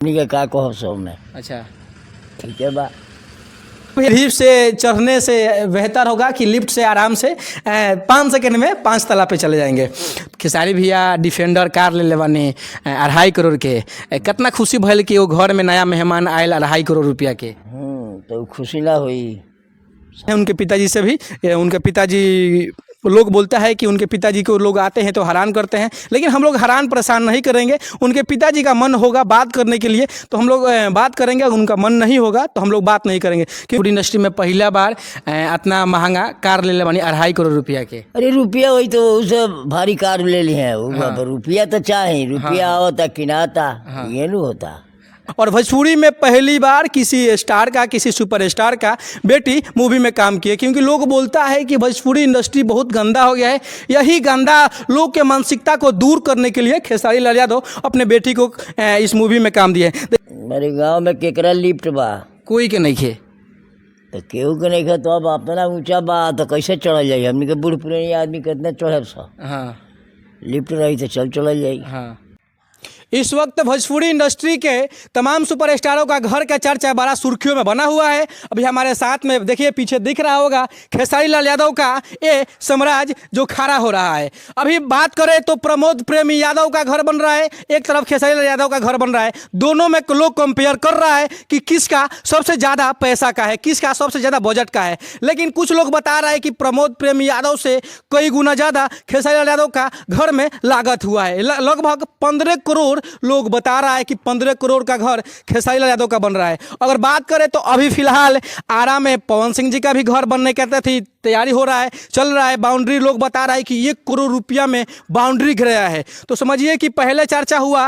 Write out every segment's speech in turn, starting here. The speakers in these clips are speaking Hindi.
का कहो सो में। अच्छा, ठीक है बा। लिफ्ट से चढ़ने से बेहतर होगा कि लिफ्ट से आराम से 5 सेकंड में 5 तला पे चले जाएंगे। खेसारी भैया डिफेंडर कार ले लेवानी 2.5 करोड़ के। कितना खुशी भल कि वो घर में नया मेहमान आयल 2.5 करोड़ रुपया के। तो खुशी ना हुई। उनके पिताजी से भी, उनके पिताजी लोग बोलता है कि उनके पिताजी को लोग आते हैं तो हैरान करते हैं, लेकिन हम लोग हैरान परेशान नहीं करेंगे। उनके पिताजी का मन होगा बात करने के लिए तो हम लोग बात करेंगे, उनका मन नहीं होगा तो हम लोग बात नहीं करेंगे। क्योंकि इंडस्ट्री में पहला बार इतना महंगा कार ले ले बनी 2.5 करोड़ रुपया के। अरे रुपया वही तो उसे भारी कार ले ली है। रुपया तो चाहे, रुपया होता किनाता ये नहीं होता। और भोजपुरी में पहली बार किसी स्टार का, किसी सुपरस्टार का बेटी मूवी में काम किए। क्योंकि लोग बोलता है कि भोजपुरी इंडस्ट्री बहुत गंदा हो गया है। यही गंदा लोग के मानसिकता को दूर करने के लिए खेसारी लाल यादव अपने बेटी को इस मूवी में काम दिए। मेरे गांव में केकरा लिफ्ट बा? कोई के नहीं खे। तो केहू के नहीं खे तो अब अपना ऊंचा बा तो कैसे चढ़ल जाई? हमने के बूढ़ पुरानी आदमी कितना चढ़े सा? हाँ, लिफ्ट रही तो चल जाई। हाँ। इस वक्त भोजपुरी इंडस्ट्री के तमाम सुपरस्टारों का घर का चर्चा बड़ा सुर्खियों में बना हुआ है। अभी हमारे साथ में देखिए, पीछे दिख रहा होगा खेसारी लाल यादव का ये साम्राज्य जो खड़ा हो रहा है। अभी बात करें तो प्रमोद प्रेमी यादव का घर बन रहा है, एक तरफ खेसारी लाल यादव का घर बन रहा है। दोनों में लोग कंपेयर कर रहा है कि किसका सबसे ज़्यादा पैसा का है, किसका सबसे ज़्यादा बजट का है। लेकिन कुछ लोग बता रहे हैं कि प्रमोद प्रेमी यादव से कई गुना ज़्यादा खेसारी लाल यादव का घर में लागत हुआ है। लगभग 15 करोड़ लोग बता रहा है कि 15 करोड़ का घर खेसारी लाल यादव का बन रहा है। अगर बात करें तो अभी फिलहाल आरा में पवन सिंह जी का भी घर बनने कहते थे, तैयारी हो रहा है, चल रहा है। बाउंड्री लोग बता रहा है कि 1 करोड़ रुपया में बाउंड्री घिराया है। तो समझिए कि पहले चर्चा हुआ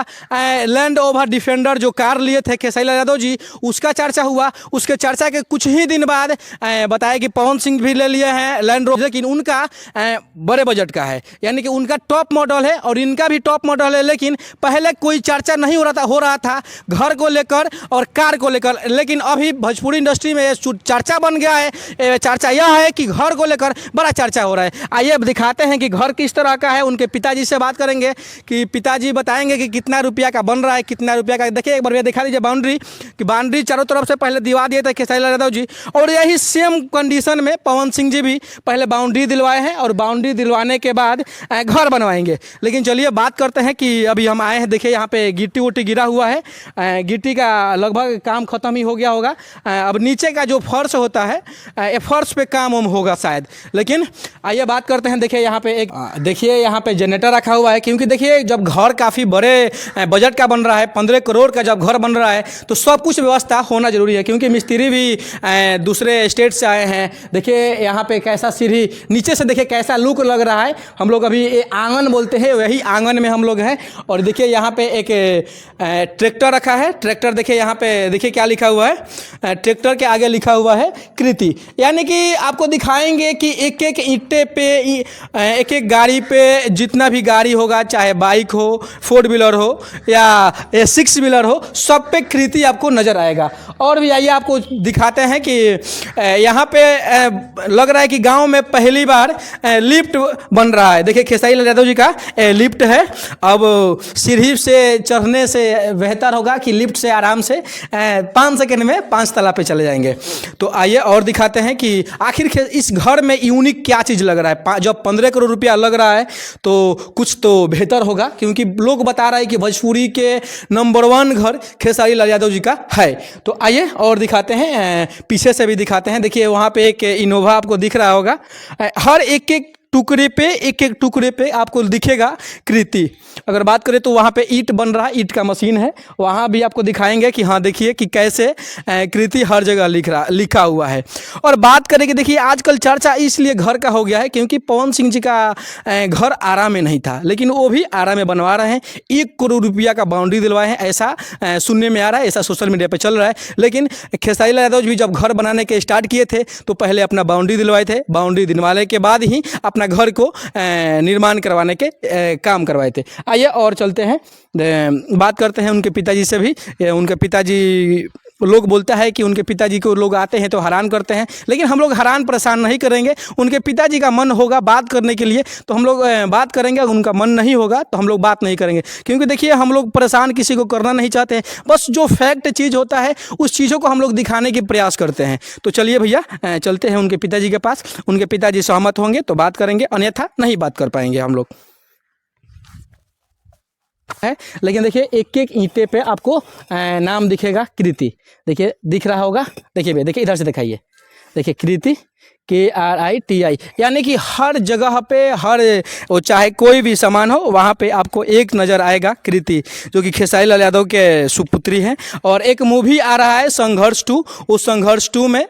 लैंड ओवर डिफेंडर जो कार लिए थे खेसारी लाल यादव जी, उसका चर्चा हुआ। उसके चर्चा के कुछ ही दिन बाद बताया कि पवन सिंह भी ले लिए हैं लैंड रोवर, लेकिन उनका बड़े बजट का है, यानी कि उनका टॉप मॉडल है और इनका भी टॉप मॉडल है। लेकिन पहले कोई चर्चा नहीं हो रहा था घर को लेकर और कार को लेकर, लेकिन अभी भोजपुरी इंडस्ट्री में चर्चा बन गया है। चर्चा यह है कि घर को लेकर बड़ा चर्चा हो रहा है। आइए अब दिखाते हैं कि घर किस तरह का है। उनके पिताजी से बात करेंगे कि पिताजी बताएंगे कि कितना रुपया का बन रहा है, कितना रुपया का। देखिए एक बार भैया दिखा दीजिए बाउंड्री, कि बाउंड्री चारों तरफ से पहले दिलवा दिए थे खेसारी लाल यादव जी, और यही सेम कंडीशन में पवन सिंह जी भी पहले बाउंड्री दिलवाए हैं और बाउंड्री दिलवाने के बाद घर बनवाएंगे। लेकिन चलिए बात करते हैं कि अभी हम आए हैं, देखिए यहाँ पे गिट्टी उट्टी गिरा हुआ है, गिट्टी का लगभग काम खत्म ही हो गया होगा। अब नीचे का जो फर्श होता है, ये फर्श पे काम होगा शायद। लेकिन आइए बात करते हैं। देखिए यहाँ पे देखिए यहाँ पे जनरेटर रखा हुआ है। क्योंकि देखिए जब घर काफ़ी बड़े बजट का बन रहा है, 15 करोड़ का जब घर बन रहा है तो सब कुछ व्यवस्था होना जरूरी है। क्योंकि मिस्त्री भी दूसरे स्टेट से आए हैं। देखिए यहाँ पे कैसा सीढ़ी, नीचे से देखिए कैसा लुक लग रहा है। हम लोग अभी आंगन बोलते हैं, वही आंगन में हम लोग हैं। और देखिए यहाँ पे एक ट्रैक्टर रखा है। ट्रैक्टर देखिए यहाँ पे देखिए क्या लिखा हुआ है, ट्रैक्टर के आगे लिखा हुआ है कृति। यानी कि आपको दिखाएंगे कि एक एक ईंटे पे, एक एक गाड़ी पे जितना भी गाड़ी होगा, चाहे बाइक हो, 4 व्हीलर हो या 6 व्हीलर हो, सब पे कृति आपको नज़र आएगा। और भी आइए आपको दिखाते हैं कि यहाँ पे लग रहा है कि गांव में पहली बार लिफ्ट बन रहा है। देखिए खेसारी लाल यादव जी का लिफ्ट है। अब सीढ़ी से चढ़ने से बेहतर होगा कि लिफ्ट से आराम से 5 सेकंड में 5 तला पे चले जाएंगे। तो आइए और दिखाते हैं कि आखिर इस घर में यूनिक क्या चीज़ लग रहा है। जब 15 करोड़ रुपया लग रहा है तो कुछ तो बेहतर होगा। क्योंकि लोग बता रहे हैं कि भोजपुरी के नंबर 1 घर खेसारी लाल यादव जी का है। तो आइए और दिखाते हैं, पीछे से भी दिखाते हैं। देखिए वहाँ पे एक इनोवा आपको दिख रहा होगा। हर एक एक टुकड़े पे आपको दिखेगा कृति। अगर बात करें तो वहाँ पे ईंट बन रहा है, ईंट का मशीन है, वहाँ भी आपको दिखाएंगे कि हाँ देखिए कि कैसे कृति हर जगह लिखा हुआ है। और बात करें कि देखिए आजकल चर्चा इसलिए घर का हो गया है क्योंकि पवन सिंह जी का घर आरा में नहीं था, लेकिन वो भी आरा में बनवा रहे हैं। 1 करोड़ रुपया का बाउंड्री दिलवाए हैं, ऐसा सुनने में आ रहा है, ऐसा सोशल मीडिया पर चल रहा है। लेकिन खेसारी लाल यादव भी जब घर बनाने के स्टार्ट किए थे तो पहले अपना बाउंड्री दिलवाए थे। बाउंड्री दिलवाने के बाद ही अपना घर को निर्माण करवाने के काम करवाए थे। आइए और चलते हैं, बात करते हैं उनके पिताजी से भी। उनके पिताजी लोग बोलता है कि उनके पिताजी को लोग आते हैं तो हैरान करते हैं, लेकिन हम लोग हैरान परेशान नहीं करेंगे। उनके पिताजी का मन होगा बात करने के लिए तो हम लोग बात करेंगे, अगर उनका मन नहीं होगा तो हम लोग बात नहीं करेंगे, क्योंकि देखिए हम लोग परेशान किसी को करना नहीं चाहते हैं। बस जो फैक्ट चीज़ होता है उस चीज़ों को हम लोग दिखाने की प्रयास करते हैं। तो चलिए भैया चलते हैं उनके पिताजी के पास। उनके पिताजी सहमत होंगे तो बात करेंगे, अन्यथा नहीं बात कर पाएंगे हम लोग है। लेकिन देखिए एक एक ईंटे पे आपको नाम दिखेगा कृति, देखिए दिख रहा होगा। देखिए भैया, देखिए इधर से दिखाइए, देखिए कृति KRITI, यानी कि हर जगह पे, हर वो चाहे कोई भी सामान हो वहाँ पे आपको एक नज़र आएगा कृति, जो कि खेसारी लाल यादव के सुपुत्री हैं। और एक मूवी आ रहा है संघर्ष 2, उस संघर्ष 2 में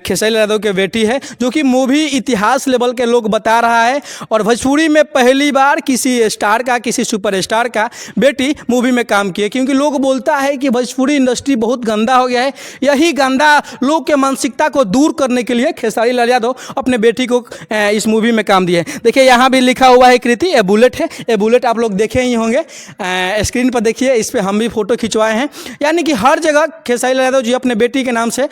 खेसारी लाल यादव के बेटी है, जो कि मूवी इतिहास लेवल के लोग बता रहा है। और भोजपुरी में पहली बार किसी स्टार का, किसी सुपरस्टार का बेटी मूवी में काम किए, क्योंकि लोग बोलता है कि भोजपुरी इंडस्ट्री बहुत गंदा हो गया है। यही गंदा लोग के मानसिकता को दूर करने के लिए खेसारी लाल यादव अपने बेटी को इस मूवी में काम दिए हैं। देखिए यहाँ भी लिखा हुआ है कृति, ये बुलेट है, ये बुलेट आप लोग देखे ही होंगे स्क्रीन पर, देखिए इस पर हम भी फोटो खिंचवाए हैं। यानी कि हर जगह खेसारी लाल यादव जी अपने बेटी के नाम से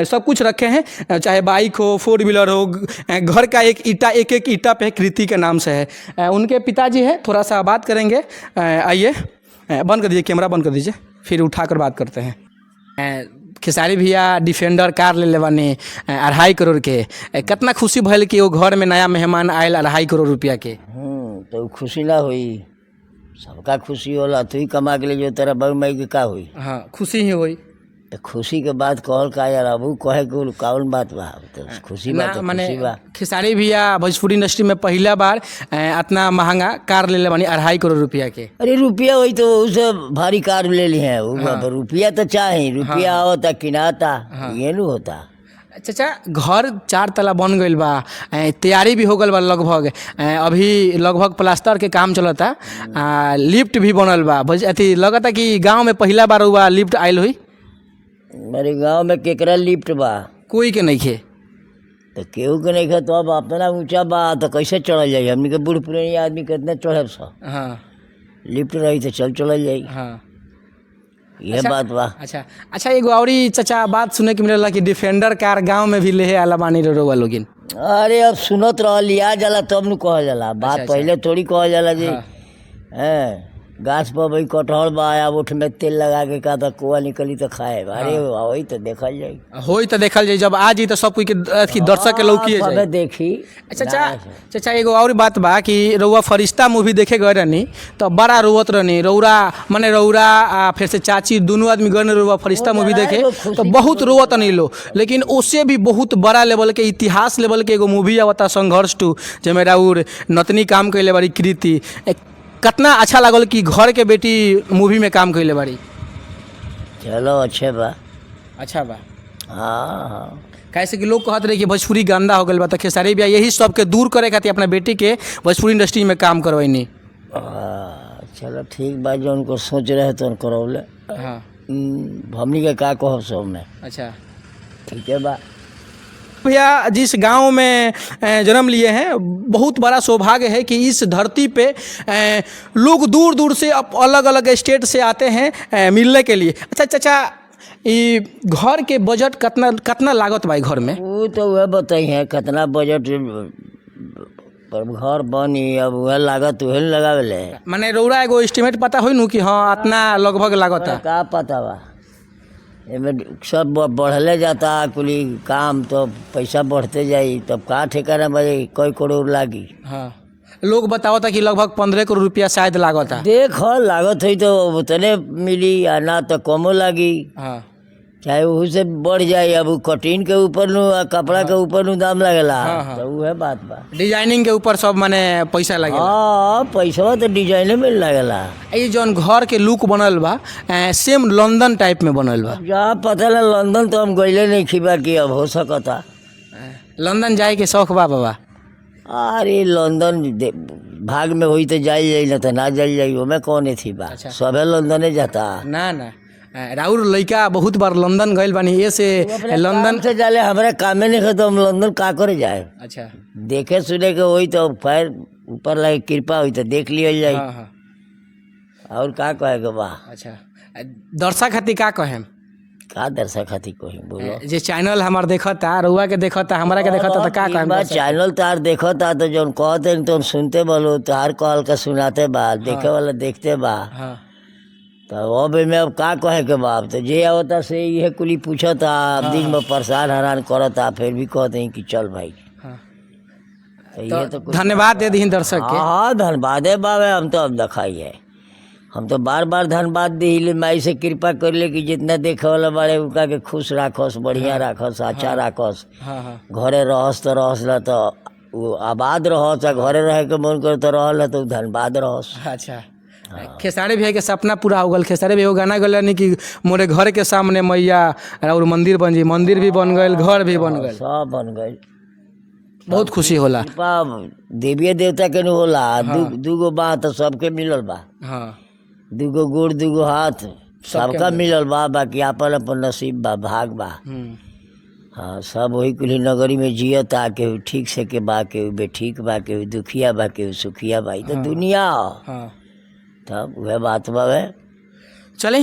सब कुछ रखे हैं, चाहे बाइक हो, 4 व्हीलर हो, घर का एक ईंटा, एक एक ईंटा पे कृति के नाम से है। उनके पिताजी है, थोड़ा सा बात करेंगे। आइए बंद कर दीजिए, कैमरा बंद कर दीजिए, फिर उठाकर बात करते हैं। खेसारी भैया डिफेंडर कार ले ले बानी 2.5 करोड़ के, कितना खुशी भइल कि वो घर में नया मेहमान आयल 2.5 करोड़ रुपया के। तो खुशी ना हुई, सबका खुशी होला, तू ही कमा के ले जो तेरा बहू माई के का हुई। हाँ खुशी ही हुई। तो खुशी के बाद कहल का यार, अब कहे के कौन बात बा, तो खुशी बा तो माने खुशी बा। खेसारी भैया भोजपुरी इंडस्ट्री में पहला बार इतना महंगा कार ले ले बानी 2.5 करोड़ रुपया के। अरे रुपया वही तो उसे भारी कार ले ली है, रुपया तो चाहे, रुपया आवता किनाता, ये नहीं होता। चाचा घर 4 तला बन गईल बा, तैयारी भी हो गल बा लगभग, अभी लगभग प्लास्टर के काम चलता, लिफ्ट भी बनल बा। अथी लगता कि गांव में पहला बार हुआ लिफ्ट आयल हुई। मेरे गांव में केकरा लिफ्ट बा, कोई के नहीं खे, तो केहू के नहीं खे, तो अब अपना ऊंचा बा तो कैसे चढ़ल जाई। हमनी के बूढ़ पुरानी आदमी कितना चढ़ब सब। हाँ लिफ्ट रही तो चल जाई। हाँ ये बात बा। अच्छा एगो औरी चाचा बात सुने के मिलेला कि डिफेंडर कार गांव में भी ले आला बानी रोवा लोगिन। अरे अब सुनत रह लिया जाला तब न कहल जाला, बात पहले थोड़ी कहल जाला जी। हैं गाछ पर भाई कटहल बा, या उठ में तेल लगा के का तो कुआ निकली तो खाए। अरे वही तो देखल जाई, होई तो देखल जाई, जब आ जी तो सब कोई के दर्शक के लौकी जाए देखी। चाचा एगो और बात बा कि रउआ फरिश्ता मूवी देखे गए रहनी तो बड़ा रोवत रहनी, रौरा माने रौरा फिर से चाची दोनों आदमी गए रउआ फरिश्ता मूवी देखे तो बहुत रोवत नहीं लो। लेकिन उससे भी बहुत बड़ा लेवल के, इतिहास लेवल के एगो मूवी आवता संघर्ष 2, जेमे राउर नतनी काम कैले बारी कृति। कितना अच्छा लागल कि घर के बेटी मूवी में काम कैले बारी। चलो अच्छे बा, अच्छा बा। हाँ कैसे कि लोग कहते रहे कि भोजपुरी गंदा हो गल बा, तो खेसारी भैया यही सब के दूर करे खातिर अपना बेटी के भोजपुरी इंडस्ट्री में काम करवाइनी। चलो ठीक बा, जो उनको सोच रहे तो करौले। हाँ हमनी के का कहब सब में। अच्छा ठीक है बा। भैया जिस गांव में जन्म लिए हैं, बहुत बड़ा सौभाग्य है कि इस धरती पे लोग दूर दूर से अलग अलग स्टेट से आते हैं मिलने के लिए। अच्छा चाचा ये घर के बजट कितना लागत भाई घर में? वो तो वह बताई है कितना बजट पर घर बनी, अब वह लागत वह लगावे। माने रौरा एगो एस्टिमेट पता होई नु कि हाँ इतना लगभग लागत है? का पता बा, एमे सब बढ़ले जाता कुली काम, तो पैसा बढ़ते जाई, तब का ठिकाना बजे कई करोड़ लागी। हाँ लोग बताओ था कि लगभग 15 करोड़ रुपया शायद लागत है। देख लागत हुई तो उतने मिली, या ना तो कमो लागी। हाँ चाहे वो से बढ़ जाए, अब कटिंग के ऊपर नु कपड़ा के ऊपर नु दाम लगेला। तो वह बात बा, डिजाइनिंग के ऊपर सब माने पैसा लगेला। हाँ पैसा तो डिजाइने में लगेला। ये जौन घर के लुक बनल बा सेम लंदन टाइप में बनल बा। जहाँ पता ना लंदन तो हम गईले नहीं खिबा कि अब हो सकता लंदन जाए के शौक बा बाबा? अरे लंदन भाग में हुई तो जाई जाई, ना तो ना जाई जाई, ओमे कौन थी बा। सबे लंदने जाता ना ना राउर लड़का बहुत बार लंदन गइल बानी, ये से लंदन से जाले हमारे कामे नहीं तो हम लंदन का करे जाए। अच्छा देखे सुने के वही तो पैर ऊपर लगे, कृपा हुई तो देख लिया जाए। और का कहे के बा? अच्छा दर्शक खातिर का कहे? का दर्शक खातिर कही बोलो। जे चैनल हमार देखता रउआ के देखता हमरा के देखता तो का एक कहम बार चैनल तार देखता तो जौन कहते तो सुनते बोलो, तार कहल का सुनाते बा, देखे वाला देखते बा। हाँ तो अब में अब का कहे के बाप, तो जे आवता से यह कुली पूछता, दिन में परेशान हैरान करता, फिर भी कहते हैं कि चल भाई। हाँ तो ये तो कुछ धन्यवाद दे दी दर्शक के। हाँ धन्यवाद है बाबे, हम तो अब दिखाई है, हम तो बार बार धन्यवाद दी माई से कृपा कर ले कि जितना देखे वाला बड़े उनका के खुश राखस, बढ़िया राखस, अच्छा राखस, हाँ हाँ घरे रहस तो रहस ला तो वो आबाद रहस, आ घरे रहे के मन कर तो रहल तो धन्यवाद रहस। अच्छा खेसारी भैया के सपना पूरा हो गल। खेसारी भैया गाना गल कि मोरे घर के सामने मैया और मंदिर बन जी, मंदिर भी बन गए, घर भी बन गए, सब बन गए। बहुत खुशी होला। कृपा देवी देवता के न होला। दूगो बात तो सबके मिलल बा, हाँ दूगो गोड़ दूगो हाथ सबका मिलल बा, बाकी अपन अपन नसीब बा, भाग बा। हाँ सब वही कुली नगरी में जियता, केहू ठीक से के बा, केहू बेठीक बा, केहू दुखिया बा, केहू सुखिया बा। ई तो दुनिया ह। हाँ तब वह बात बा। चले।